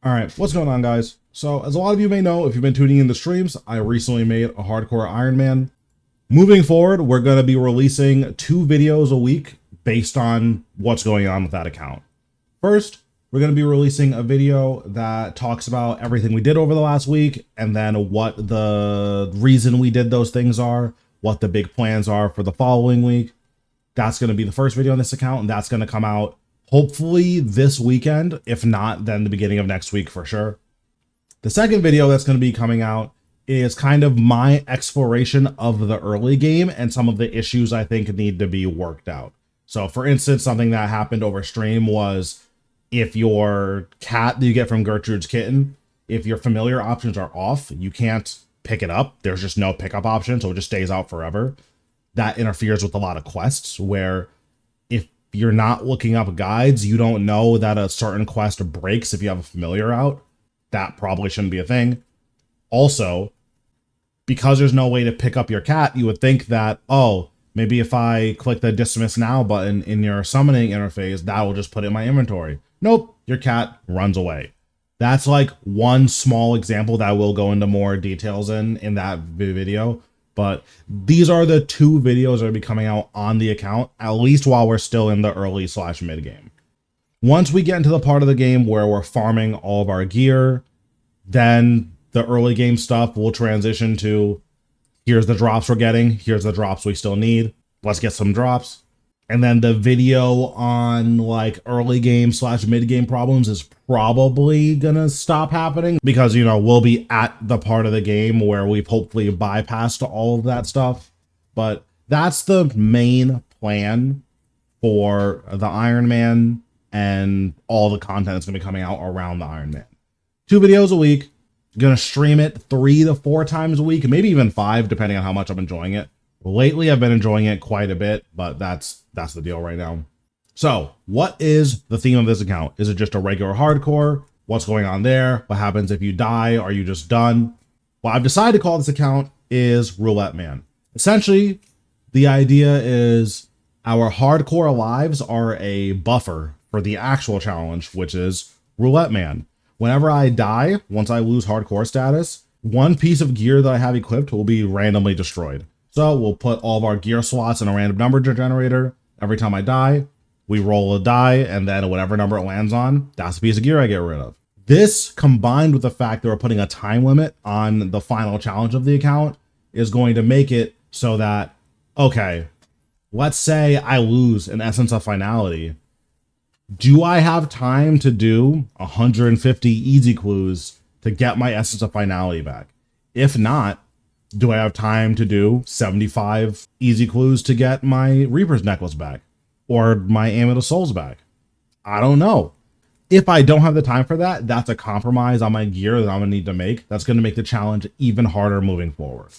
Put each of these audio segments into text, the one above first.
All right, what's going on, guys? So, as a lot of you may know, if you've been tuning in the streams, I recently made a hardcore Ironman. Moving forward, we're going to be releasing 2 videos a week based on what's going on with that account. First, we're going to be releasing a video that talks about everything we did over the last week, and then what the reason we did those things are, what the big plans are for the following week. That's going to be the first video on this account, and that's going to come out hopefully this weekend. If not, then the beginning of next week for sure. The second video that's going to be coming out is kind of my exploration of the early game and some of the issues I think need to be worked out. So for instance, something that happened over stream was if your cat that you get from Gertrude's Kitten, if your familiar options are off, you can't pick it up. There's just no pickup option, so it just stays out forever. That interferes with a lot of quests where if you're not looking up guides, you don't know that a certain quest breaks if you have a familiar out. That probably shouldn't be a thing. Also, because there's no way to pick up your cat, you would think that, oh, maybe if I click the dismiss now button in your summoning interface, that will just put it in my inventory. Nope, your cat runs away. That's like one small example that we'll go into more details in that video. But these are the 2 videos that will be coming out on the account, at least while we're still in the early/mid game. Once we get into the part of the game where we're farming all of our gear, then the early game stuff will transition to here's the drops we're getting, here's the drops we still need, let's get some drops. And then the video on like early game/mid game problems is probably gonna stop happening because, you know, we'll be at the part of the game where we've hopefully bypassed all of that stuff. But that's the main plan for the Ironman and all the content that's gonna be coming out around the Ironman. 2 videos a week, gonna stream it 3 to 4 times a week, maybe even 5, depending on how much I'm enjoying it. Lately, I've been enjoying it quite a bit, but that's the deal right now. So, what is the theme of this account? Is it just a regular hardcore? What's going on there? What happens if you die? Are you just done? What I've decided to call this account is Roulette Man. Essentially, the idea is our hardcore lives are a buffer for the actual challenge, which is Roulette Man. Whenever I die, once I lose hardcore status, one piece of gear that I have equipped will be randomly destroyed. So we'll put all of our gear slots in a random number generator. Every time I die, we roll a die, and then whatever number it lands on, that's the piece of gear I get rid of. This, combined with the fact that we're putting a time limit on the final challenge of the account, is going to make it so that, okay, let's say I lose an Essence of Finality. Do I have time to do 150 easy clues to get my Essence of Finality back? If not, do I have time to do 75 easy clues to get my Reaper's Necklace back? Or my Amulet of Souls back? I don't know. If I don't have the time for that, that's a compromise on my gear that I'm going to need to make. That's going to make the challenge even harder moving forward.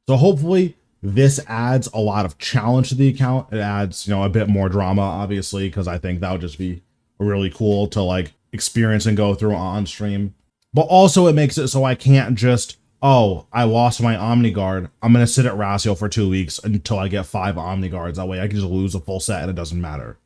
So hopefully this adds a lot of challenge to the account. It adds, you know, a bit more drama, obviously, because I think that would just be really cool to like experience and go through on stream. But also it makes it so I can't just, oh, I lost my Omni Guard, I'm going to sit at Ratio for 2 weeks until I get 5 Omni Guards. That way I can just lose a full set and it doesn't matter.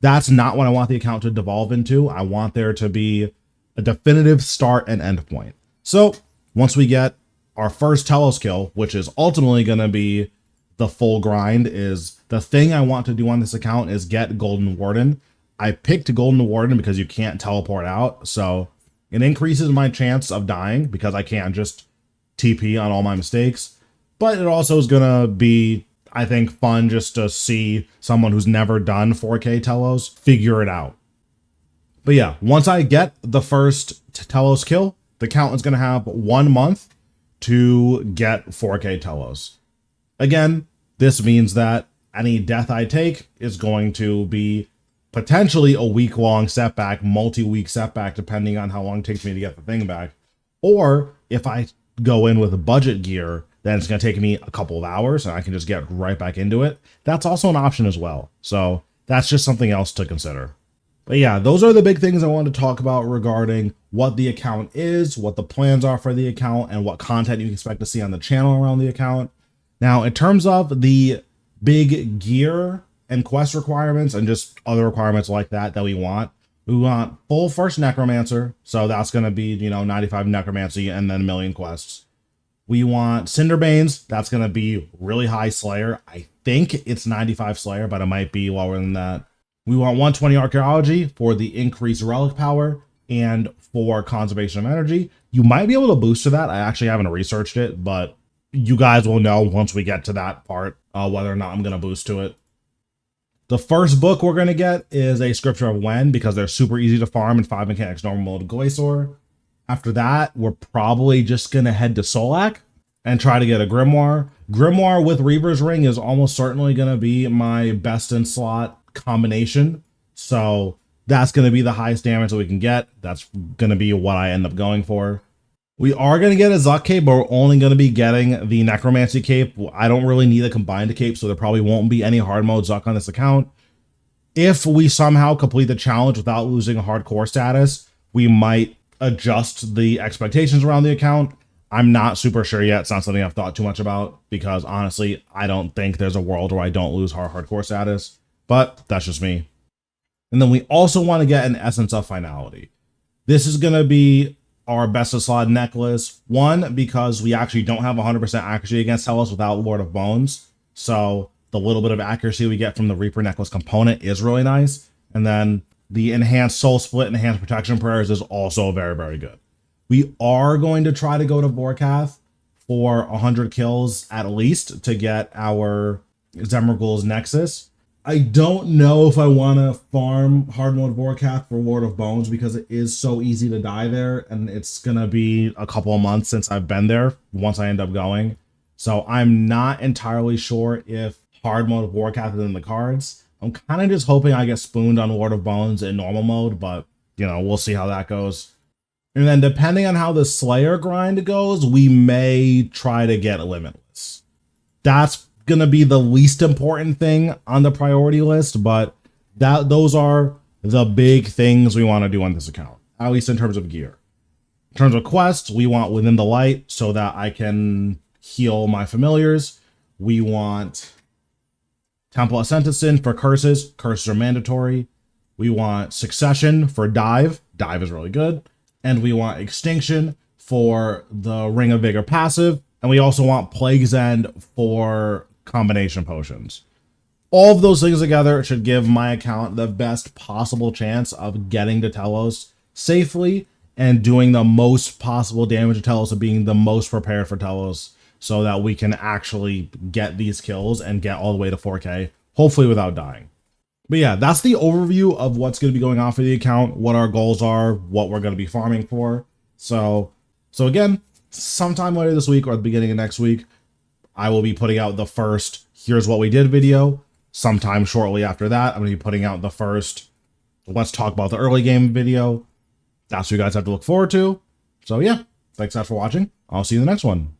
That's not what I want the account to devolve into. I want there to be a definitive start and end point. So once we get our first Telos kill, which is ultimately going to be the full grind, is the thing I want to do on this account is get Golden Warden. I picked Golden Warden because you can't teleport out. So it increases my chance of dying because I can't just TP on all my mistakes, but it also is gonna be, I think, fun just to see someone who's never done 4K Telos figure it out. But yeah, once I get the first Telos kill, the account is gonna have 1 month to get 4K Telos. Again, this means that any death I take is going to be potentially a week-long setback, multi-week setback, depending on how long it takes me to get the thing back. Or if I go in with a budget gear, then it's going to take me a couple of hours and I can just get right back into it. That's also an option as well. So that's just something else to consider. But yeah, those are the big things I wanted to talk about regarding what the account is, what the plans are for the account, and what content you can expect to see on the channel around the account. Now, in terms of the big gear and quest requirements and just other requirements like that we want, We want full first necromancer, so that's going to be, 95 necromancy and then a million quests. We want Cinderbanes, that's going to be really high Slayer. I think it's 95 Slayer, but it might be lower than that. We want 120 archaeology for the increased relic power and for conservation of energy. You might be able to boost to that. I actually haven't researched it, but you guys will know once we get to that part whether or not I'm going to boost to it. The first book we're going to get is a Scripture of When, because they're super easy to farm in 5 mechanics normal mode Glacier. After that, we're probably just going to head to Solak and try to get a Grimoire. Grimoire with Reaver's Ring is almost certainly going to be my best in slot combination. So that's going to be the highest damage that we can get. That's going to be what I end up going for. We are going to get a Zuk cape, but we're only going to be getting the Necromancy cape. I don't really need a combined cape, so there probably won't be any hard mode Zuk on this account. If we somehow complete the challenge without losing a hardcore status, we might adjust the expectations around the account. I'm not super sure yet. It's not something I've thought too much about, because honestly, I don't think there's a world where I don't lose hardcore status, but that's just me. And then we also want to get an Essence of Finality. This is going to be our best of slot necklace. One, because we actually don't have 100% accuracy against Telos without Lord of Bones. So the little bit of accuracy we get from the Reaper necklace component is really nice. And then the enhanced soul split and enhanced protection prayers is also very, very good. We are going to try to go to Vorkath for 100 kills at least to get our Zemergul's Nexus. I don't know if I want to farm hard mode Vorkath for Lord of Bones, because it is so easy to die there, and it's going to be a couple of months since I've been there once I end up going. So I'm not entirely sure if hard mode Vorkath is in the cards. I'm kind of just hoping I get spooned on Lord of Bones in normal mode, but, we'll see how that goes. And then depending on how the Slayer grind goes, we may try to get Limitless. That's going to be the least important thing on the priority list, but those are the big things we want to do on this account, at least in terms of gear. In terms of quests, we want Within the Light so that I can heal my familiars. We want Temple of Sentencin for curses. Curses are mandatory. We want Succession for dive. Dive is really good. And we want Extinction for the Ring of Vigor passive. And we also want Plague's End for combination potions. All of those things together should give my account the best possible chance of getting to Telos safely and doing the most possible damage to Telos, of being the most prepared for Telos, so that we can actually get these kills and get all the way to 4K, hopefully without dying. But yeah, that's the overview of what's going to be going on for the account, what our goals are, what we're going to be farming for. So again, sometime later this week or the beginning of next week, I will be putting out the first Here's What We Did video. Sometime shortly after that, I'm going to be putting out the first Let's Talk About the Early Game video. That's what you guys have to look forward to. So yeah, thanks guys for watching. I'll see you in the next one.